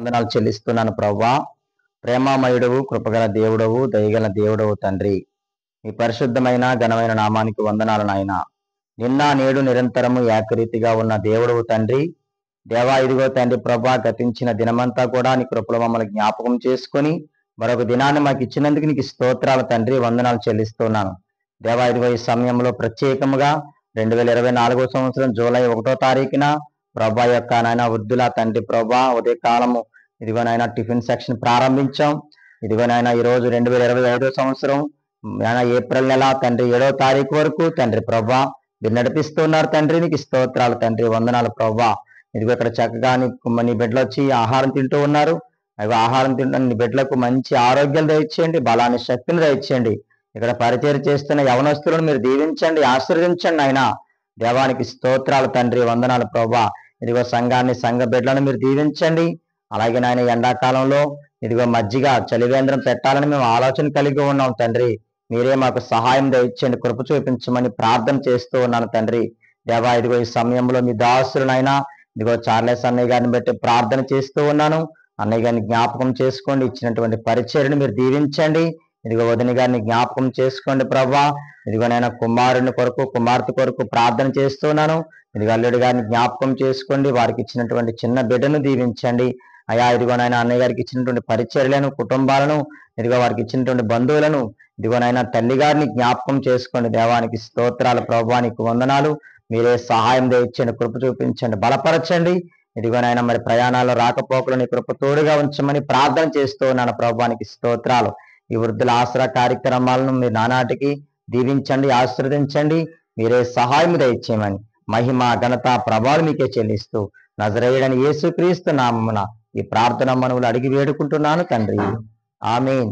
వందనాలు చెల్లిస్తున్నాను ప్రభువా. ప్రేమామయుడవు, కృపగల దేవుడవు, దయగల దేవుడవు తండ్రి. ఈ పరిశుద్ధమైన ఘనమైన నామానికి వందనాలు నాయన. నిన్న నేడు నిరంతరము ఏకరీతిగా ఉన్న దేవుడవు తండ్రి. దేవా, ఇదిగో తండ్రి ప్రభా, గతించిన దినమంతా కూడా నీ కృపలో మమ్మల్ని జ్ఞాపకం చేసుకొని మరొక దినాన్ని మాకు ఇచ్చినందుకు నీకు స్తోత్రాలు తండ్రి, వందనాలు చెల్లిస్తున్నాను. దేవా, ఇదిగో ఈ సమయంలో ప్రత్యేకముగా 2024 సంవత్సరం జూలై 1వ తారీఖున ప్రభా యొక్క నాయన వృద్ధుల తండ్రి ప్రభా ఉదయకాలము ఇదిగోనైనా టిఫిన్ సెక్షన్ ప్రారంభించాం. ఇదిగోనైనా ఈరోజు 2025 సంవత్సరం ఏప్రిల్ నెల తండ్రి 7వ తారీఖు వరకు తండ్రి ప్రభా మీరు నడిపిస్తున్నారు తండ్రి, నీకు స్తోత్రాలు తండ్రి, వందనాలు ప్రభా. ఇదిగో ఇక్కడ చక్కగా నీ బిడ్డలు వచ్చి ఆహారం తింటూ ఉన్నారు. అవి ఆహారం తింటున్న నీ బిడ్డలకు మంచి ఆరోగ్యాలు దయచేయండి, బలాన్ని శక్తిని దయచేయండి. ఇక్కడ పరిచయం చేస్తున్న యవనస్తులను మీరు దీవించండి, ఆశీర్వదించండి ఆయన. దేవానికి స్తోత్రాలు తండ్రి, వందనాలు ప్రభా. ఇదిగో సంఘాన్ని, సంఘ బిడ్డలను మీరు దీవించండి. అలాగే నాయన ఎండాకాలంలో ఇదిగో మజ్జిగ చలివేంద్రం పెట్టాలని మేము ఆలోచన కలిగి ఉన్నాం తండ్రి. మీరే మాకు సహాయం దయచేయండి, కృప చూపించమని ప్రార్థన చేస్తూ ఉన్నాను తండ్రి. దేవా, ఇదిగో ఈ సమయంలో మీ దాసులనైనా ఇదిగో చార్లెస్ అన్నయ్య గారిని బట్టి ప్రార్థన చేస్తూ ఉన్నాను. అన్నయ్య గారిని జ్ఞాపకం చేసుకోండి, ఇచ్చినటువంటి పరిచర్ని మీరు దీవించండి. ఇదిగో వదిన గారిని జ్ఞాపకం చేసుకోండి ప్రభా. ఇదిగో నేను కుమారుని కొరకు, కుమార్తె కొరకు ప్రార్థన చేస్తున్నాను. ఇదిగో అల్లుడి గారిని జ్ఞాపకం చేసుకోండి, వారికి ఇచ్చినటువంటి చిన్న బిడ్డను దీవించండి అయా. ఇదిగోనైనా అన్నయ్య గారికి ఇచ్చినటువంటి పరిచర్లను, కుటుంబాలను, ఇదిగో వారికి ఇచ్చినటువంటి బంధువులను, ఇదిగోనైనా తల్లి గారిని జ్ఞాపకం చేసుకోండి. దేవానికి స్తోత్రాలు ప్రభానికి వందనాలు. మీరే సహాయం దయచండి, కృప చూపించండి, బలపరచండి. ఇదిగోనైనా మరి ప్రయాణాలు రాకపోకలని కృప తోడుగా ఉంచమని ప్రార్థన చేస్తూ ఉన్నాను ప్రభానికి స్తోత్రాలు. ఈ వృద్ధుల ఆసరా కార్యక్రమాలను మీరు నానాటికి దీవించండి, ఆశీర్వదించండి. మీరే సహాయం దయచేయమని మహిమ, ఘనత, ప్రభావం మీకే చెల్లిస్తూ నజరేయుడని యేసుక్రీస్తు నామమున ఈ ప్రార్థన మనవులు అడిగి వేడుకుంటున్నాను తండ్రి. ఆమేన్.